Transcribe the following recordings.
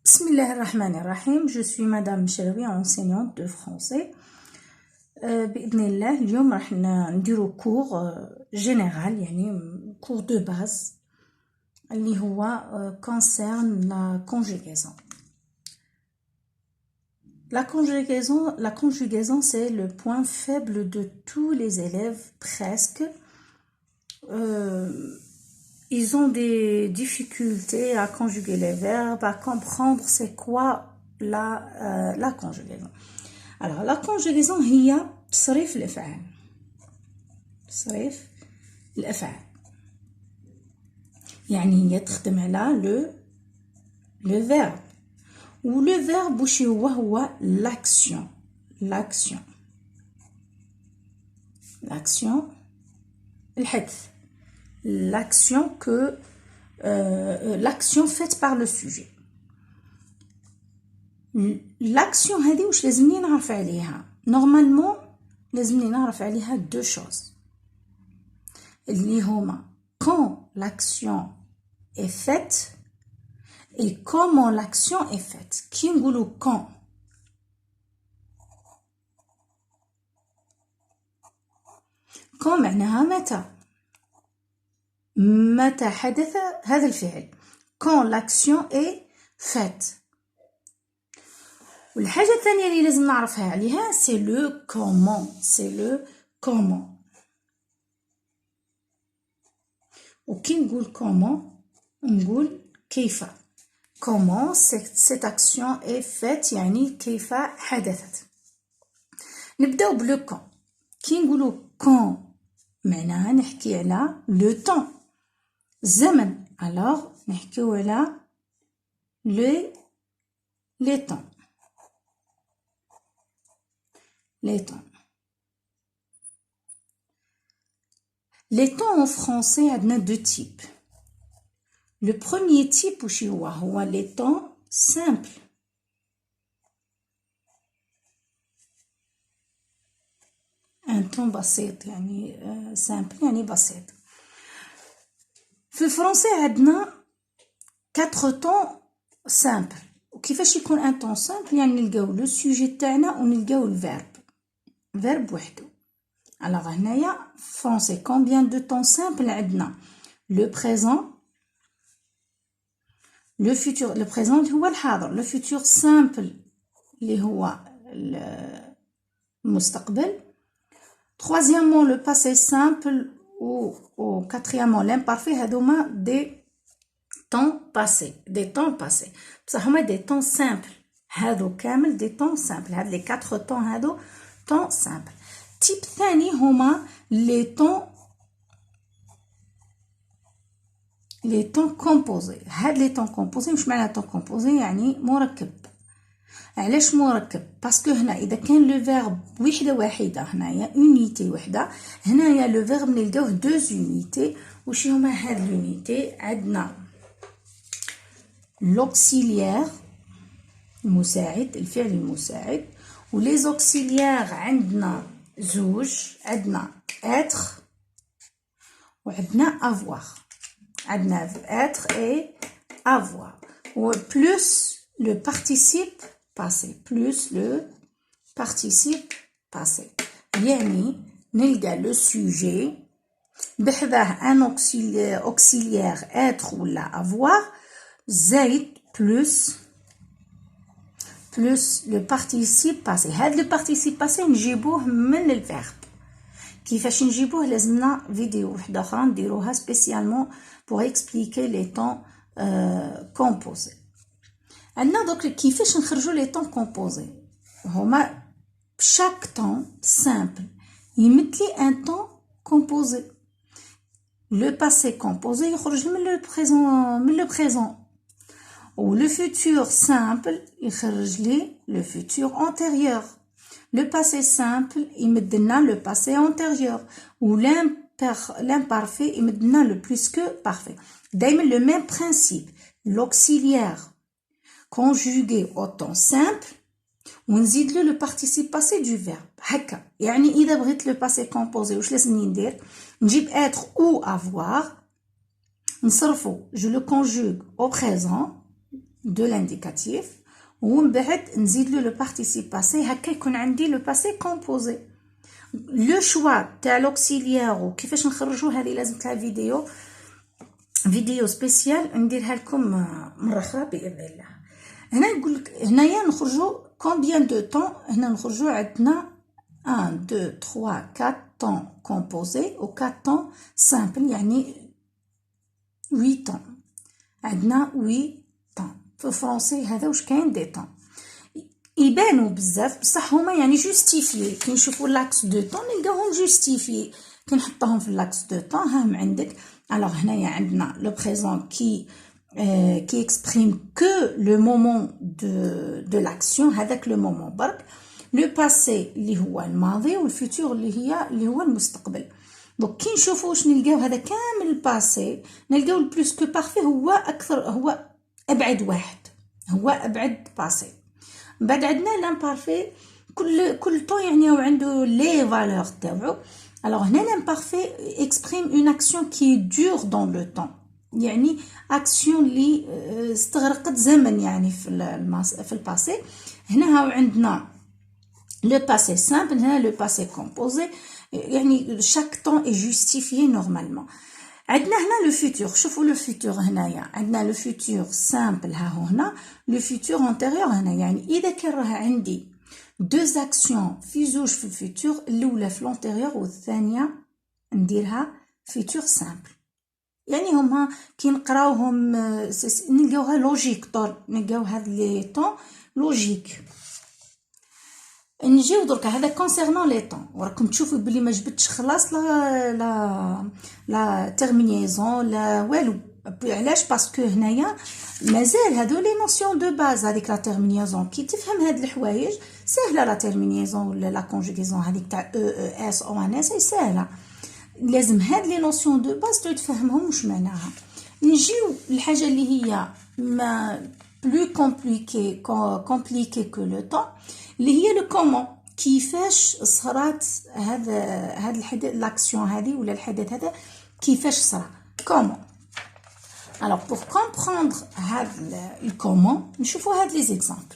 Bismillahirrahmanirrahim, je suis Madame Chelawi, enseignante de français. بإذن الله اليوم راح نديرو cours général يعني cours de base اللي هو concerne la conjugaison. La conjugaison c'est le point faible de tous les élèves presque. Ils ont des difficultés à conjuguer les verbes, à comprendre c'est quoi la conjugaison. Alors la conjugaison هي تصريف الأفعال. تصريف الأفعال. يعني هي تخدم على le verbe. و le verbe وش هو l'action. L'action الحدث. L'action faite par le sujet. L'action هذه واش لازمني نعرف عليها normalement لازمني نعرف عليها deux choses اللي هما quand l'action est faite et comment l'action est faite. كي نقولوا quand معناها متى حدث هذا الفعل quand l'action est faite. والحاجة الثانية اللي لازم نعرفها عليها c'est le comment. وكي نقول comment نقول كيف. comment cette action est faite يعني كيف حدثت. نبداو بلو quand. كي نقولوا quand معناها نحكي على le temps الزمن. alors نحكيو على les temps. Les temps en français عندنا deux types. Le premier type وش هو les temps simples. un temps بسيط يعني simple يعني بسيط. في الفرنسي عندنا 4 temps simples. وكيفاش يكون un temps simple يعني نلقاو لو sujet تاعنا ونلقاو الفيرب وحده. alors هنايا français combien de temps simple عندنا le présent le futur. le présent اللي هو الحاضر. le futur simple اللي هو المستقبل. troisièmement le passé simple ou quatrièmement l'imparfait. هذوما des temps passés بصح هما des temps simples. هذو كامل des temps simples. هاد les 4 temps هذو temps simple. type ثاني هما les temps composés. هاد les temps composés واش معنى temps composé يعني مركب. علاش مركب؟ باسكو هنا اذا كان لو فيرب واحده هنايا اونيتي وحده. هنايا لو فيرب نلقاوه دوز اونيتي. واش هما هاد لونيتي؟ عندنا l'auxiliaire المساعد الفعل المساعد. ولي زوكسيليير عندنا زوج. عندنا être وعندنا avoir. عندنا être et avoir و plus le participe passé. يعني نلقى le sujet بحذاه un auxiliaire être ولا avoir زائد plus le participe passé. هاد le participe passé نجيبوه من الفيرب. كيفاش نجيبوه؟ لازمنا فيديو وحده اخرى نديروها spécialement pour expliquer les temps composés. عندنا دوك كيفاش نخرجوا لي طون كومبوزي. هما chaque temps simple يمثلي un temps composé. le passé composé يخرج من le présent. ou le futur simple يخرج لي le futur antérieur. le passé simple يمدلنا le passé antérieur. ou l'imparfait يمدلنا le plus que parfait. دايما le même principe. l'auxiliaire conjugué au temps simple ونزيد له le participe passé du verbe. هكا يعني اذا بغيت le passé composé واش لازمني ندير؟ نجيب être ou avoir نصرفو je le conjugue au présent de l'indicatif ومن بعد نزيد له le participe passé هكا يكون عندي le passé composé. لو شوا تاع لوكسيليير وكيفاش نخرجوه هذه لازم تاع فيديو سبيسيال نديرها لكم مره اخرى باذن الله. هنا نقول لك هنايا نخرجوا كومبيان دو طون. هنا نخرجوا عندنا 1 2 3 4 طون كومبوزي و 4 طون سامبل يعني 8 طون. عندنا 8 طون في فرونسي. هذا واش كاين دي طون يبانوا بزاف بصح هما يعني جوستيفيي. كي نشوفوا لاكس دو طون نلقاوهم جوستيفيي. كي نحطوهم في لاكس دو طون هاهم عندك. الوغ هنايا عندنا لو بريزون كي اكسبريم كو لو مومون دو لاكسيون هذاك لو مومون برك. لو باسي اللي هو الماضي والفيتور اللي هو المستقبل. دونك كي نشوفوا واش نلقاو هذا كامل الباسي نلقاو البلوس كو بارفي هو ابعد واحد. هو ابعد باسي. بعد عندنا لامبارفي كل طون يعني عنده لي فالور تاعو. alors هنا l'imparfait exprime une action qui dure dans le temps يعني action اللي استغرقت زمن يعني في الباسي. هنا هاو عندنا le passé simple هنا le passé composé يعني chaque temps est justifié normalement. عندنا هنا le futur. شوفوا le futur هنايا عندنا le futur simple ها هنا le futur antérieur هنا يعني إذا كان راه عندي deux actions في زوج في الفيتور الأولى في l'antérieur والثانية نديرها futur simple يعني هما كي نقراوهم نلقاوها لوجيك طول نلقاو هاد لي طون لوجيك. نجيو دركا هذا كونسيرنون لي طون وراكم تشوفوا بلي ما جبتش خلاص لا تيرمينيزون لا والو. علاش؟ باسكو هنايا مازال هادو لي نوسيون دو باز. هذيك لا تيرمينيزون كي تفهم هاد الحوايج سهله. لا تيرمينيزون ولا لا كونجوغيزون هذيك تاع اس او ان اس سهله. لازم هاد لي نوسيون دو باز تفهمهم واش معناها. نجيو الحاجه اللي هي ما بلو كومبليكي كو لو طون اللي هي لو كومون. كيفاش صرات هاد الحدث لاكسيون هذه ولا الحدث هذا كيفاش صرا كومون. alors pour comprendre هاد الكومون نشوفوا هاد لي زيكزامبل.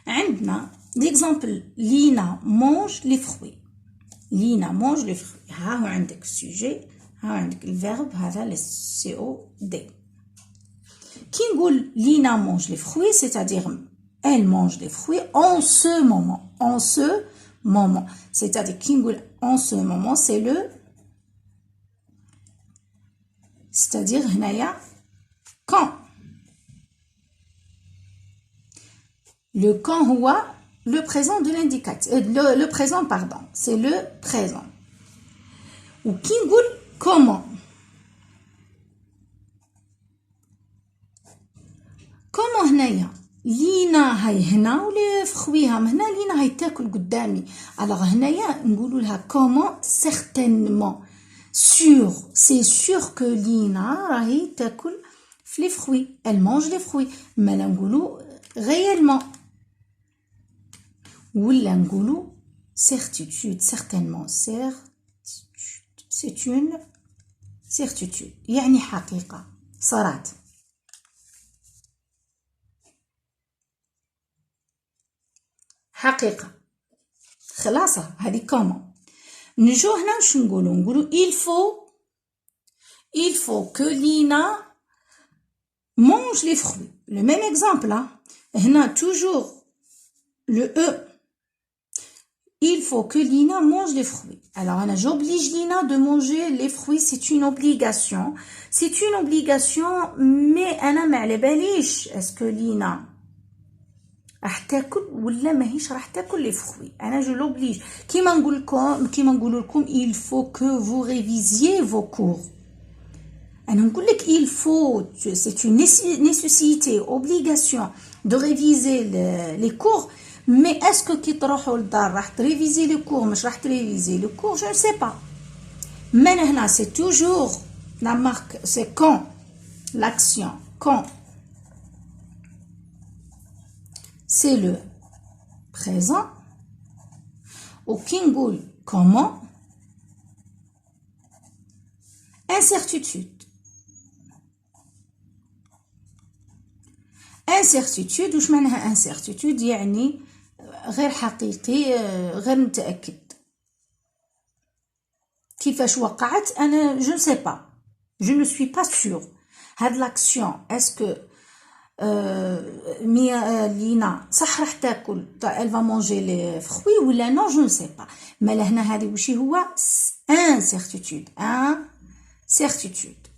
عندنا ليكزامبل لينا مونج لي فروي. لينا مونج لي فروي. ها هو عندك السوجي ها عندك الفيرب هذا لي سي او دي. كي نقول لينا مونج لي فروي c'est-à-dire elle mange des fruits en ce moment. En ce moment. C'est-à-dire, en ce moment, c'est le... C'est-à-dire, quand. Le quand, le présent de l'indicatif. Le présent, pardon. C'est le présent. Ou qui comment. Comment هنايا لينا هاي هنا ولي فخويها هنا لينا هاي تاكل قدامي. alors هنايا نقولوا لها comment certainement sûr c'est sûr que لينا راهي تاكل في لي فخوي elle mange les fruits. ما نقولوا réellement ولا نقولوا certitude certainement c'est une certitude يعني حقيقة صارت. حقيقة خلاصة هذه كومون. نجو هنا واش نقولوا il faut que Lina mange les fruits. le même exemple هنا toujours le e. il faut que Lina mange les fruits. alors أنا j'oblige Lina de manger les fruits. c'est une obligation mais أنا ما على باليش اسكو لينا راح تاكل ولا ماهيش راح تاكل لي فخوي. انا جو لوبليج كيما نقول لكم il faut que vous révisiez vos cours. انا نقول لك il faut c'est une nécessité obligation de réviser les cours. mais est-ce que كي تروحوا للدار راح تريفيزي لي كور مش راح تريفيزي لي كور je ne sais pas. mais هنا c'est toujours la marque c'est quand l'action quand c'est le présent. Ou qui نقول comment incertitude. incertitude واش معناها incertitude يعني غير حقيقي غير متأكد كيفاش وقعت انا je ne sais pas je ne suis pas sûre هاد l'action est-ce que لينا صح راح تاكل elle va manger les fruits ولا non je ne sais pas ما لهنا هذه وش هو incertitude incertitude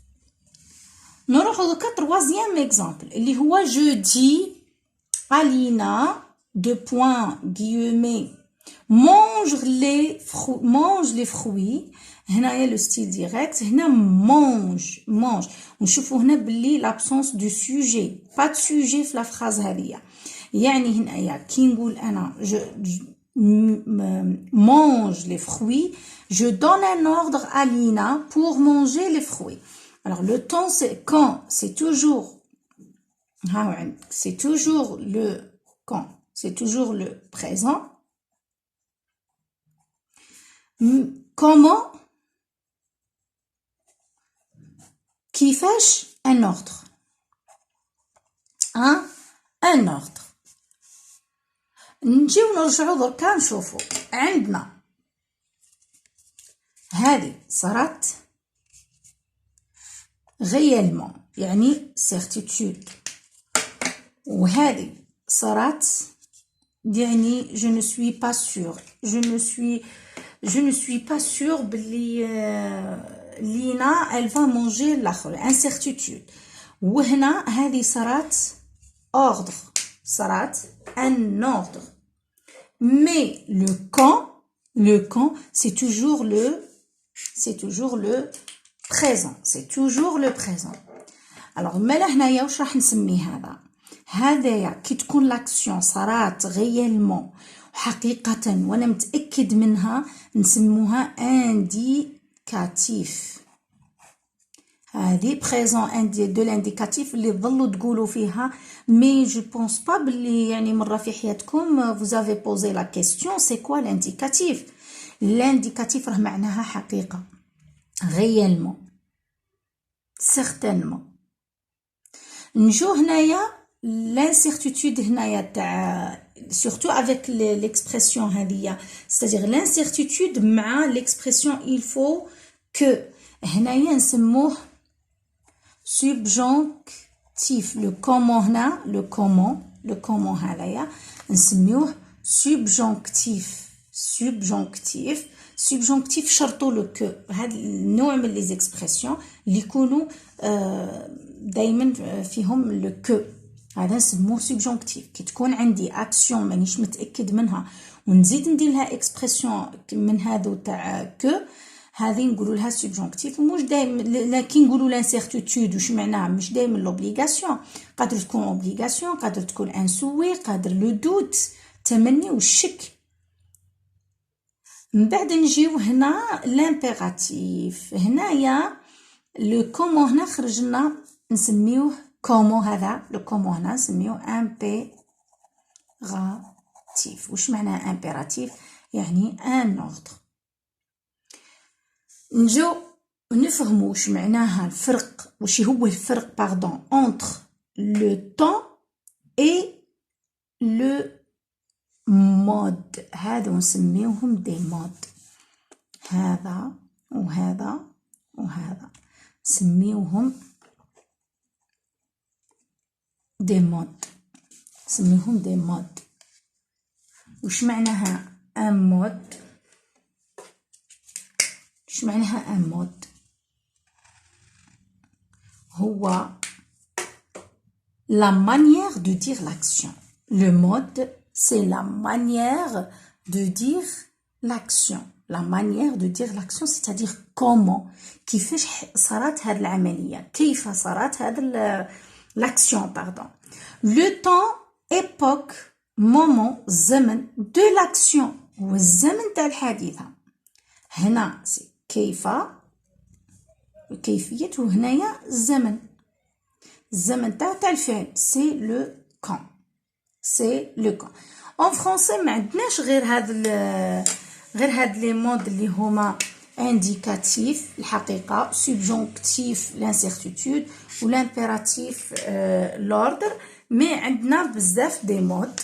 نروحو دوكا troisième exemple اللي هو je dis à Lina deux points guillemets mange les fruits هنايا لو ستيل ديريكت هنا mange ونشوفوا هنا باللي l'absence du sujet pas de sujet في لا فراز هذه يعني هنايا كي نقول انا je mange les fruits je donne un ordre à Lina pour manger les fruits alors le temps c'est quand c'est toujours le présent comment كيفاش un ordre un ordre نجيو نرجعو دركا نشوفو عندنا هذه صارت réellement يعني certitude وهذه صارت يعني je ne suis pas sûre je ne suis pas sûre بلي لينا elle va manger الاخر incertitude وهنا هذه صارت ordre صارت un ordre mais le quand c'est toujours le présent c'est toujours le présent alors مالا هنايا واش راح نسمي هذايا كي تكون لاكسيون صارت غيالمون حقيقة وانا متأكد منها نسموها انديكاتيف هذه بريزون دو لانديكاتيف اللي تظلوا تقولوا فيها مي جو بونس با بلي يعني مره في حياتكم vous avez posé la question c'est quoi l'indicatif l'indicatif راه معناها حقيقة réellement certainement نجو هنايا l'incertitude هنايا تاع surtout avec l'expression هذه c'est-à-dire l'incertitude مع l'expression il faut que هنايا نسموه subjonctif le comment هنا le comment هذايا نسميوه subjonctif شرطو لو كو هاد النوع من لي زيكسبرسيون اللي يكونوا دائما فيهم لو كو هذا نسموه سبجونكتيف كي تكون عندي اكسيون مانيش متاكد منها ونزيد ندير لها اكسبرسيون من هذو تاع كو هذه نقولوا لها سبجونكتيف ومش دائما لكن نقولوا لانسيرتيتود واش معناها مش دائما لوبليغاسيون قادر تكون اوبليغاسيون قادر تكون ان سوي قادر لو دوت تمني والشك من بعد نجيو هنا لامبيراتيف هنايا لو كومون هنا خرج لنا نسميوه كومون هذا لو كومون هنا نسميوه امبيراتيف واش معناها امبيراتيف يعني ان اوردر نجو نفهموا واش معناها الفرق واش هو الفرق باردون انتر لو طون اي لو مود هذا نسميوهم دي مود هذا وهذا وهذا نسميوهم دي مود نسميوهم دي مود وش معناها ان مود وش معناها ان مود هو la manière de dire l'action le mode c'est la manière de dire l'action la manière de dire l'action c'est-à-dire comment كيفاش صارت هذه العملية كيف صارت هذا l'action pardon le temps époque moment زمن de l'action هو الزمن تاع الحادثة هنا كيف كيفية وهنايا الزمن تاع الفعل c'est le quand c'est le quand en français ما عندناش غير هاد لي مود اللي هما indicatif الحقيقة subjonctif l'incertitude ou l'impératif l'ordre مي عندنا بزاف دي مود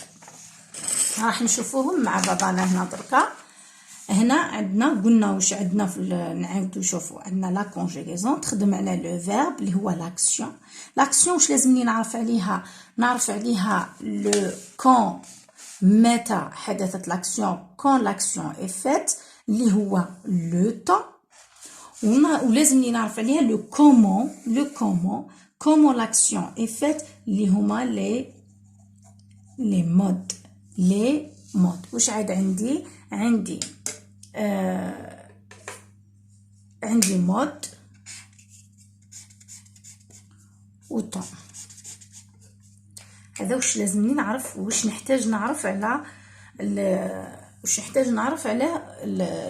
راح نشوفوهم مع بعضنا هنا دركا. هنا عندنا قلنا واش عندنا في نعاودو نشوفو. عندنا لا كونجيغيزون تخدم على لو فيرب اللي هو لاكسيون. لاكسيون واش لازمني نعرف عليها؟ نعرف عليها لو كون متى حدثت لاكسيون، كون لاكسيون اي فات اللي هو لو طون، ولازمني نعرف عليها لو كومون لاكسيون اي فات اللي هما لي مود. واش عاد عندي؟ عندي مود و طون. هذا واش لازمني نعرف، واش نحتاج نعرف على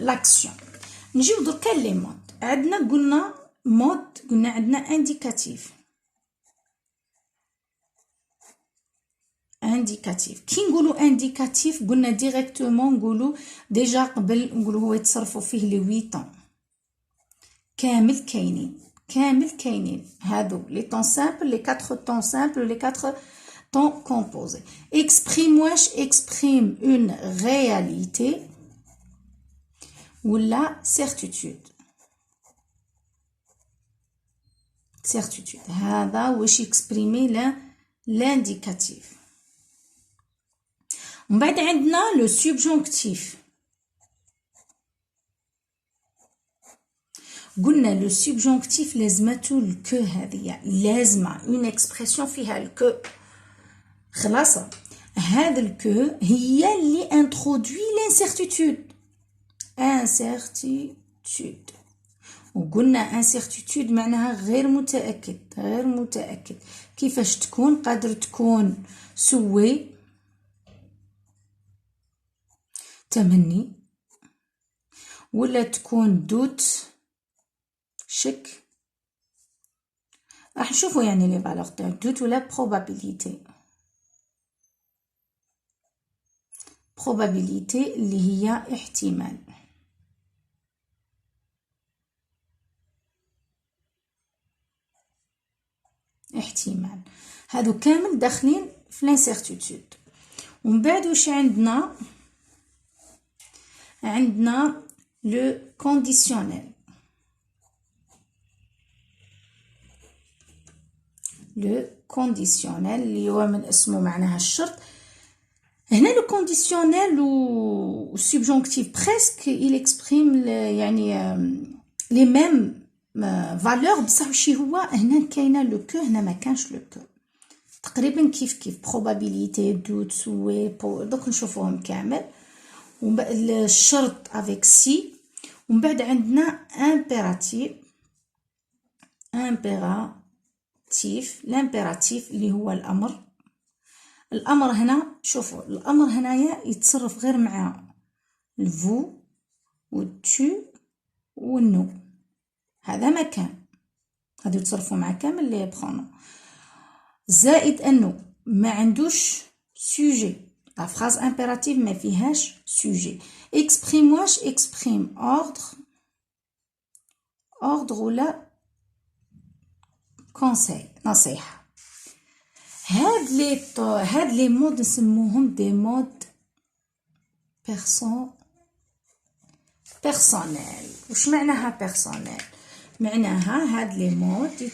لاكسيون. نجيو دركا لي مود. عندنا قلنا عندنا انديكاتيف. كي نقولوا انديكاتيف قلنا ديريكتومون نقولوا ديجا قبل نقولوا هو يتصرفوا فيه لي 8 طون كامل كاينين هادو لي طون سامبل، لي 4 طون سامبل، لي 4 طون كومبوزي. واش اكسبريم اون رياليتي ولا سيرتيتود. هذا واش اكسبريمي لانديكاتيف. ومن بعد عندنا لو سوبجونكتيف. قلنا لو سوبجونكتيف لازمته الكو، هذه لازمه اون اكسبرسيون فيها الكو. خلاص هذا الكو هي اللي انترودوي لانسيرتيتود. وقلنا انسيرتيتود معناها غير متأكد. كيفاش تكون؟ قادر تكون سوي، تمني، ولا تكون دوت، شك. راح نشوفوا يعني لي فالور تاع دوت ولا بروبابيليتي اللي هي احتمال. هادو كامل داخلين في لانسيرتيتود. ومن بعد واش عندنا لو كونديسيونيل. اللي هو من اسمه معناها الشرط. هنا لو كونديسيونيل و سوبجونكتيف بريسك il exprime يعني لي ميم فالور، بصح واش هو هنا كاينه لو كو، هنا ما كانش لو كو. تقريبا كيف probabilité دوت سوي دوك نشوفوهم كامل. الشرط افيك سي. ومن بعد عندنا امبيراتيف. الامبيراتيف اللي هو الامر هنا شوفوا الامر هنايا يتصرف غير مع الفو والتو والنو. هذا ما كان، هادو يتصرفوا مع كامل لي برونون، زائد انه ما عندوش سوجي. لا فراز امبيراتيف ما فيهاش سوجي. اكسبريم اوردر ولا كونساي، نصيحه. هاد لي مود نسموهم دي مود بيرسونيل. واش معناها بيرسونيل؟ معناها هاد لي مود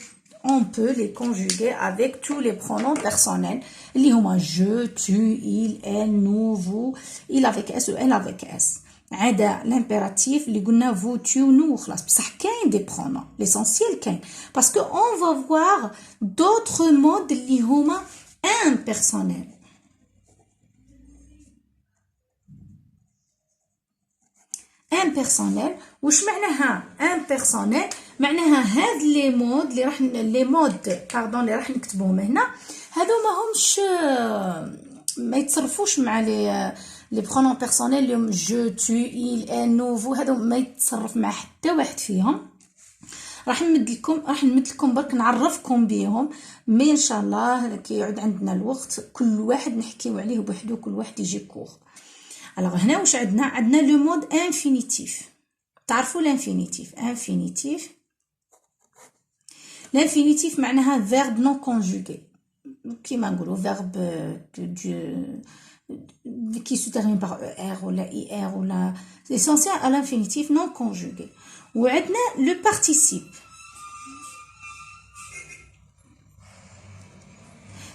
on peut les conjuguer avec tous les pronoms personnels اللي هما je, tu, il, elle, nous, vous, il avec s ou elle avec s. عدا l'impératif اللي قلنا vous, tu, nous خلاص. بصح كاين دي pronoms l'essentiel كاين parce que on va voir d'autres modes اللي هما impersonnels. امبيرسونيل واش معناها امبيرسونيل؟ معناها هاد لي مود اللي راح نكتبوهم هنا، هادو ماهمش ما يتصرفوش مع لي برونون بيرسونيل اللي هم جو تو il elle nous vous. هادو ما يتصرف مع حتى واحد فيهم. راح نمد لكم برك نعرفكم بيهم، مي ان شاء الله كي يعود عندنا الوقت كل واحد نحكيو عليه بوحدو، كل واحد يجي كور. alors هنا واش عندنا لو مود انفينيتيف. تعرفوا الانفينيتيف معناها verbe non conjugué. qui نقولوا verbe qui se termine par er ou la ir ou la l'essentiel à l'infinitif non conjugué. وعندنا le participe.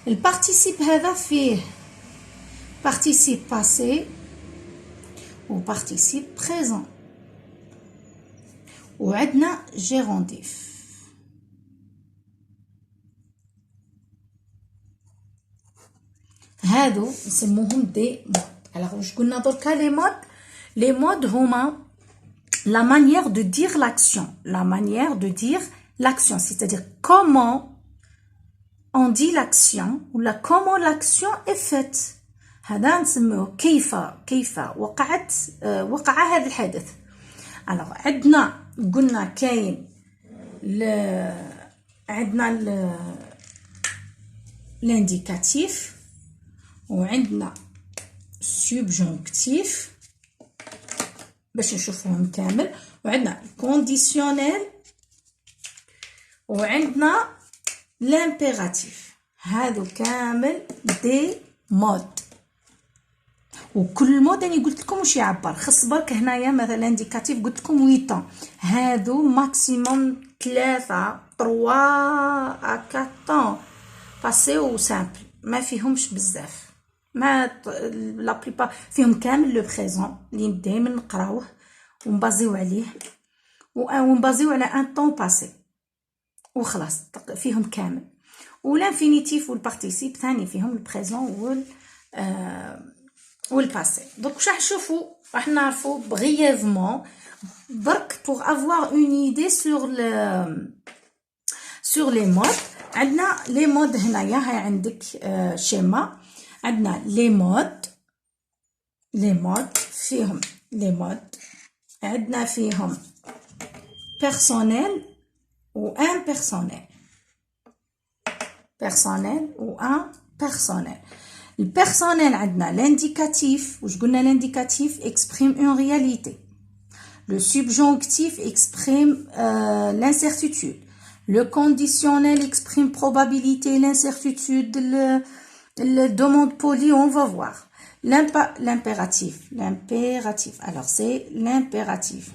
Le participe هذا فيه participe passé ou participe présent. وعندنا gérondif. هادو نسموهم دي مود. alors واش قلنا دركا les modes هما la manière de dire l'action c'est-à-dire comment on dit l'action ou comment l'action est faite. هذا نسموه كيف وقع هذا الحدث. alors قلنا كاين عندنا l'indicatif وعندنا subjonctif باش نشوفوهم كامل وعندنا conditionnel وعندنا l'impératif. هادو كامل دي مود وكل مود اني قلت لكم واش يعبر. خص برك هنايا مثلا الانديكاتيف قلت لكم 8 طون هادو ماكسيموم 3 ا 4 طون باسي و سامبل ما فيهمش بزاف. ما لا بليبار فيهم كامل لو بريزون اللي دائما نقراوه ونبازيو عليه ونبازيو على ان طون باسي وخلاص فيهم كامل. والانفينيتيف والبارتيسيب ثاني فيهم البريزون والباسي. دونك واش راح نشوفوا راح نعرفوا brièvement برك pour avoir une idée sur les modes. عندنا les modes هنايا هاي عندك شيما عندنا les modes فيهم les modes عندنا فيهم personnel و impersonnel و impersonnel. Le personnel عندنا l'indicatif واش قلنا l'indicatif exprime une réalité. Le subjonctif exprime l'incertitude. Le conditionnel exprime probabilité, l'incertitude, le demande polie, on va voir. L'impératif. Alors c'est l'impératif.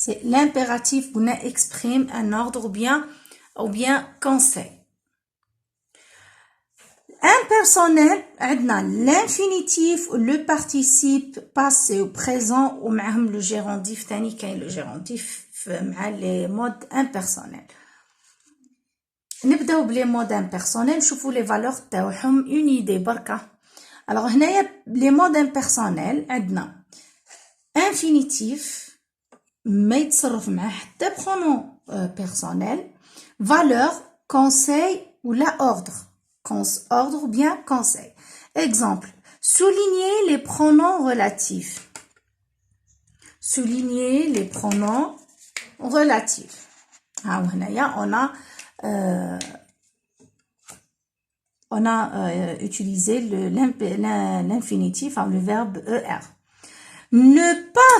C'est l'impératif qui exprime un ordre ou bien conseil. Impersonnel, عندنا l'infinitif, le participe passé ou présent ومعهم le gérondif ثاني كاين le gérondif مع les modes impersonnels. نبداو بلي مود impersonnels نشوفوا les valeurs تاعهم une idée بركا. alors هنايا les modes impersonnels عندنا infinitif ما يتصرف معاه حتى pronom personnel, valeur, conseil ou la ordre ou bien conseil. Exemple, souligner les pronoms relatifs. Souligner les pronoms relatifs. On a utilisé l'infinitif, le verbe er. Ne pas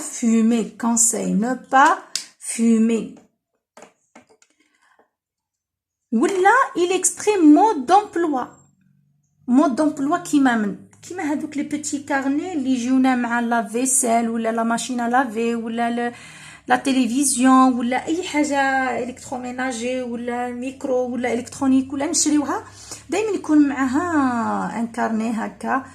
fumer, conseil, ne pas fumer. Là, il exprime mode d'emploi كيما هذوك les petits carnets اللي يجونا مع la vaisselle ولا la machine à laver ولا la télévision ولا اي حاجه الكتروميناجي ولا ميكرو ولا الكترونيك ولا نشريوها دائما يكون معها ان كارني هكا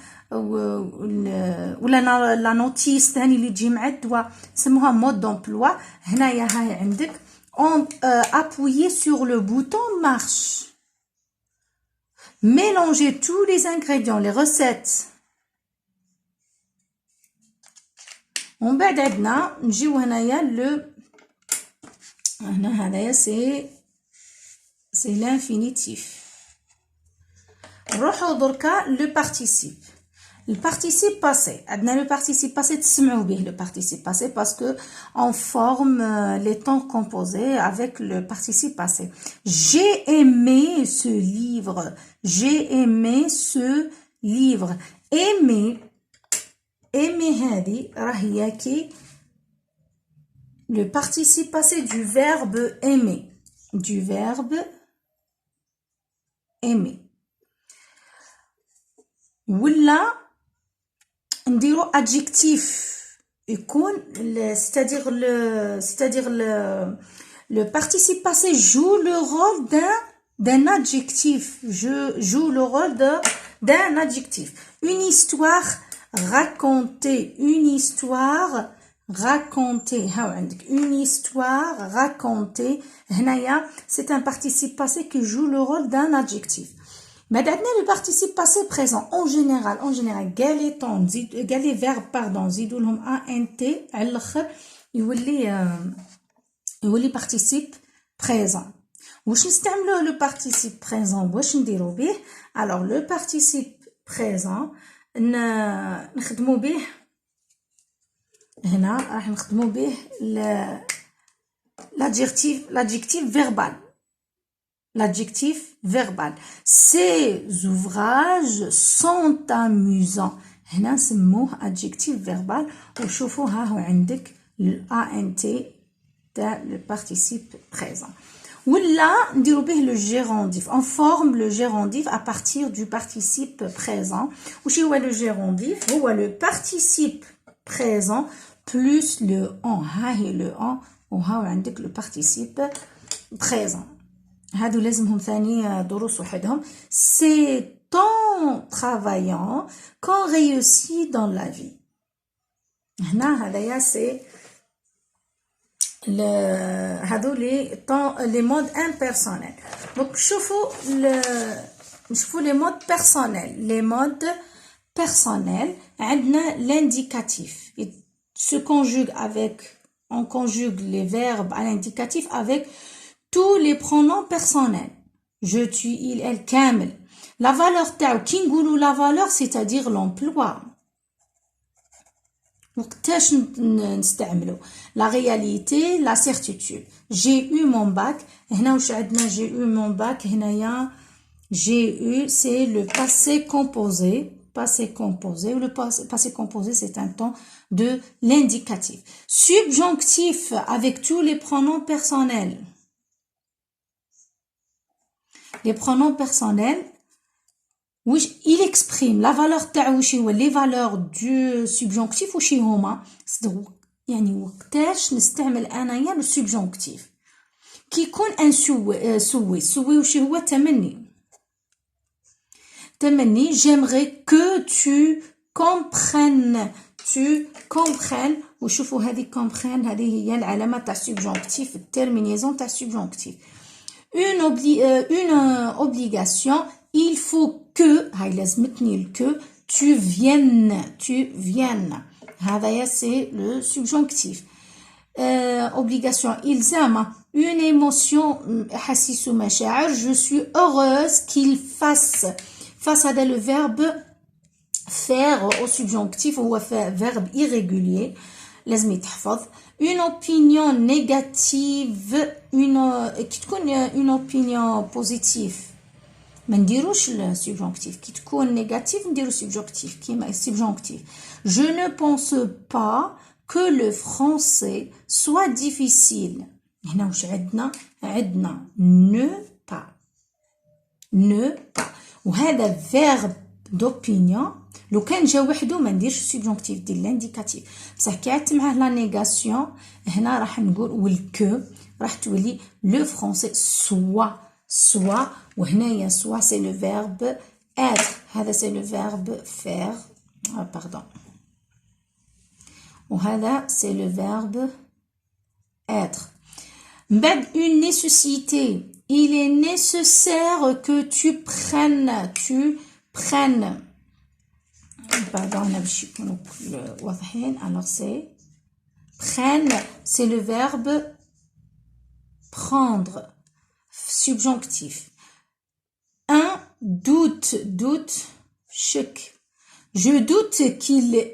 ولا لا نوتيس ثاني اللي تجي مع الدواء سموها مود دومبلوا. هنايا هاي عندك appuyer sur le bouton marche. Mélanger tous les ingrédients, les recettes. ومن بعد عندنا نجيو هنايا هنايا سي l'infinitif. نروحو دركا لو participe. Le participe passé. Le participe passé, تسمعوا به le participe passé parce que on forme les temps composés avec le participe passé. J'ai aimé ce livre. J'ai aimé ce livre. Aimer هذه راهي كي le participe passé du verbe aimer. Du verbe aimer. ولا نديرو adjectif يكون c'est-à-dire le participe passé joue le rôle d'un adjectif. Je joue le rôle d'un adjectif. Une histoire racontée. Une histoire racontée. Une histoire racontée. هنايا c'est un participe passé qui joue le rôle d'un adjectif. Maintenant, le participe passé présent, en général, قال les verbes, pardon, زيدوا لهم ant على الآخر يولي participe présent. واش نستعملوه le participe présent واش نديرو به؟ alors le participe présent نخدمو به هنا راح نخدمو به l'adjectif verbal. L'adjectif verbal. Ces ouvrages sont amusants. هنا نسموه adjectif verbal وشوفوا ها هو عندك ant تاع le participe présent. ولا نديرو به le gérondif. On forme le gérondif à partir du participe présent. وش هو le gérondif؟ هو le participe présent plus le on. ها هي le on وها عندك le participe présent. هادو لازمهم ثاني دروس وحدهم. C'est en travaillant qu'on réussit dans la vie. هنا هذايا c'est هادو les modes impersonnels. Donc شوفوا les modes personnels. Les modes personnels عندنا l'indicatif. Il se conjugue on conjugue les verbes à l'indicatif avec tous les pronoms personnels. Je, tu, il, elle, كامل. La valeur تاعو كي نقولوا la valeur c'est-à-dire l'emploi. وقتاش نستعملو la réalité, la certitude. J'ai eu mon bac. هنا واش عندنا j'ai eu mon bac هنايا j'ai eu c'est le passé composé. Passé composé ou le passé composé c'est un temps de l'indicatif. Subjonctif avec tous les pronoms personnels. Les pronoms personnels, oui, il exprime la valeur تاعو واش هو les valeurs du subjonctif واش هما يعني وقتاش نستعمل انايا le subjonctif كي يكون ان سوي واش هو تمني j'aimerais que tu comprennes وشوفوا هذه comprenne هذه هي العلامه تاع subjonctif الترمينيزون تاع subjonctif. Une obligation, il faut que que tu viennes. C'est le subjonctif. Obligation, إلزام. Une émotion, je suis heureuse qu'il fasse. Face à le verbe faire au subjonctif ou verbe irrégulier. لازم يتحفظ. Une opinion négative, كي تكون une opinion positive ما نديروش السبجونكتيف كي تكون نيجاتيف نديرو subjonctif كيما subjonctif. Je ne pense pas que le français soit difficile. هنا واش عندنا ne pas وهذا verbe d'opinion لو كان جا وحده ما نديرش السبجونكتيف ديال لانديكاتيف بصح كي عدت معاه لا نيغاسيون هنا راح نقول والكو راح تولي لو فرونسي سوا وهنايا سوا سي لو فيرب être هذا سي لو فيرب faire باردون وهذا سي لو فيرب être. من بعد une nécessité il est nécessaire que tu prennes pardon هنا باش يكونوا واضحين alors c'est prenne c'est le verbe prendre subjonctif. Un doute choc. Je doute qu'il est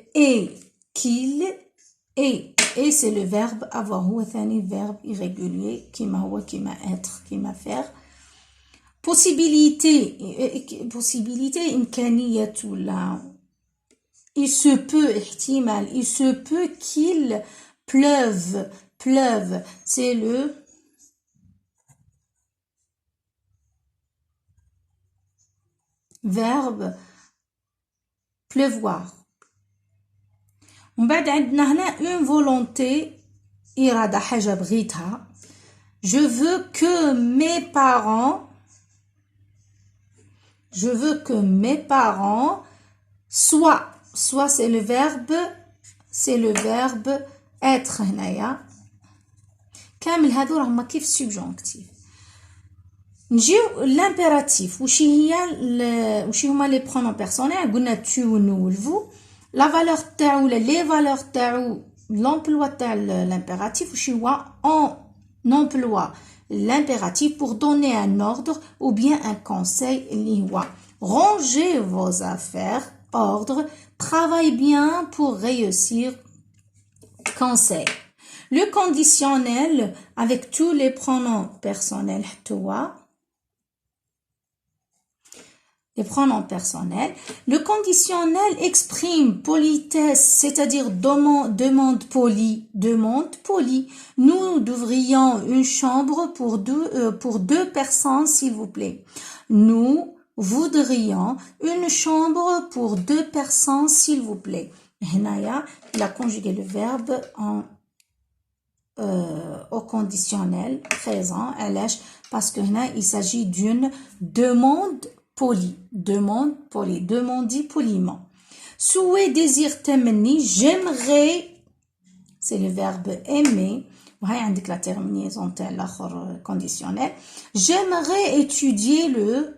et c'est le verbe avoir هو ثاني verbe irrégulier كيما هو كيما être كيما faire. possibilité إمكانية ولا il se peut احتمال il se peut qu'il pleuve pleuve, c'est le verbe pleuvoir. ومن بعد عندنا هنا une volonté إرادة حاجة بغيتها. Je veux que mes parents soient c'est le verbe être هنايا. كامل هذو راهما كيف subjonctif. نجيو l'impératif وش هما les pronoms personnels. قلنا tu و nous و vous. La valeur تاعو ولا les valeurs تاعو l'emploi تاع l'impératif وش هو on emploie l'impératif pour donner un ordre ou bien un conseil اللي هو rangez vos affaires, ordre, travaille bien pour réussir, conseil. Le conditionnel avec tous les pronoms personnels toi. Les pronoms personnels. Le conditionnel exprime politesse, c'est-à-dire demande polie. Nous devrions une chambre pour deux personnes, s'il vous plaît. Nous voudrions une chambre pour deux personnes, s'il vous plaît. هنايا il a conjugué le verbe au conditionnel présent. Parce que هنا il s'agit d'une demande demandez poliment. Souhait, désir, تمني, j'aimerais, c'est le verbe aimer. وهي عندك la terminaison تاع الاخر conditionnel. J'aimerais étudier le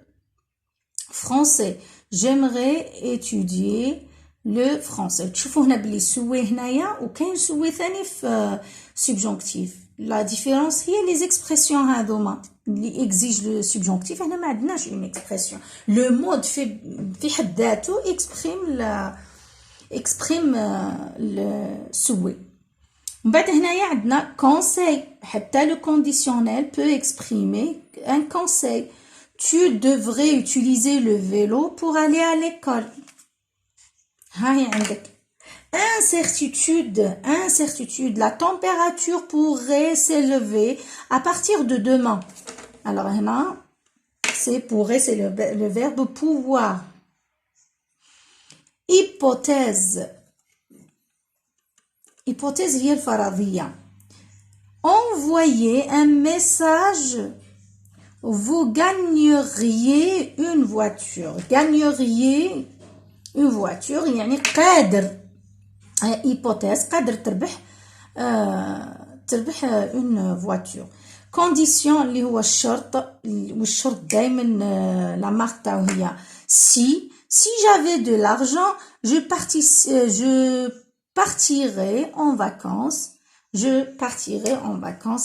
français. J'aimerais étudier le français. تشوفوا هنا بلي souhait هنايا وكاين souhait ثاني في subjonctif. La différence هي les expressions هذوما اللي exige le subjonctif. هنا ما عندناش une expression. Le mode في حد ذاته exprime le souhait. من بعد هنايا عندنا conseil. حتى le conditionnel peut exprimer un conseil. Tu devrais utiliser le vélo pour aller à l'école. هاي عندك incertitude, la température pourrait s'élever à partir de demain. Alors هنا c'est pourrait, c'est le verbe pouvoir. Hypothèse هي الفرضية. Envoyez un message, vous gagneriez une voiture. Gagneriez une voiture يعني قادر. hypothèse قادر تربح une voiture. condition اللي هو الشرط والشرط دايما la marque تاعو هي si j'avais de l'argent je partirais en vacances.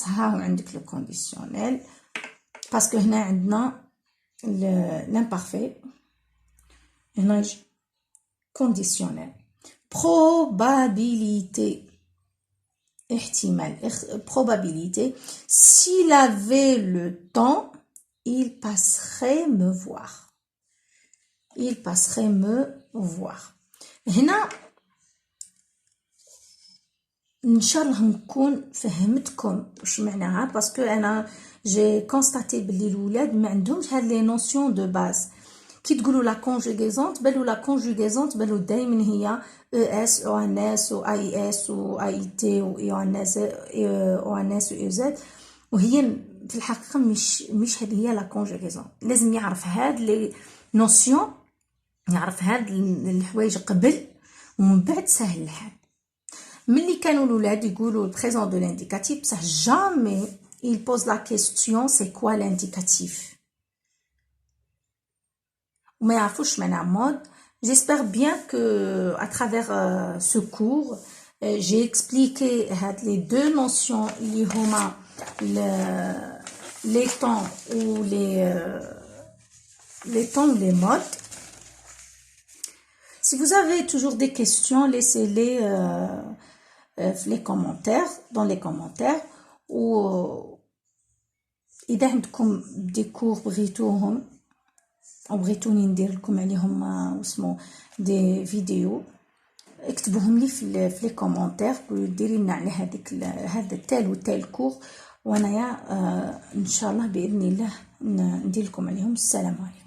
ها هو عندك le conditionnel parce que هنا عندنا l'imparfait. هنا conditionnel. Probabilité. Probabilité. S'il avait le temps, il passerait me voir. هنا ان شاء الله نكون فهمتكم واش معناها باسكو انا جي كونستاتي بلي الولاد ما عندهمش هاد لي نوسيون دو باز. كي تقولوا لا كونجوغيزون تبانوا دائما هي اس او ان اس و اي اس و اي تي و اي ان اس او ان اس و اي زد. وهي في الحقيقه مش هذه هي لا كونجوغيزون. لازم يعرف هاد لي نوسيون، يعرف هاد الحوايج قبل ومن بعد سهل الحال. ملي كانوا الاولاد يقولوا البريزون دو لانديكاتيف بصح جامي il pose la question c'est quoi l'indicatif وما يعرفوش معنى مود. J'espère bien que à travers ce cours j'ai expliqué les deux notions اللي هما les temps ou les temps ou les modes. Si vous avez toujours des questions, laissez-les dans les commentaires ou إذا عندكم des cours بغيتوهم أو بغيتوني ندير لكم عليهم اسمه des vidéos اكتبوهم لي في لي كومونتير، ديري لنا على هذا التال والتال كور، وانايا ان شاء الله باذن الله ندير لكم عليهم. السلام عليكم.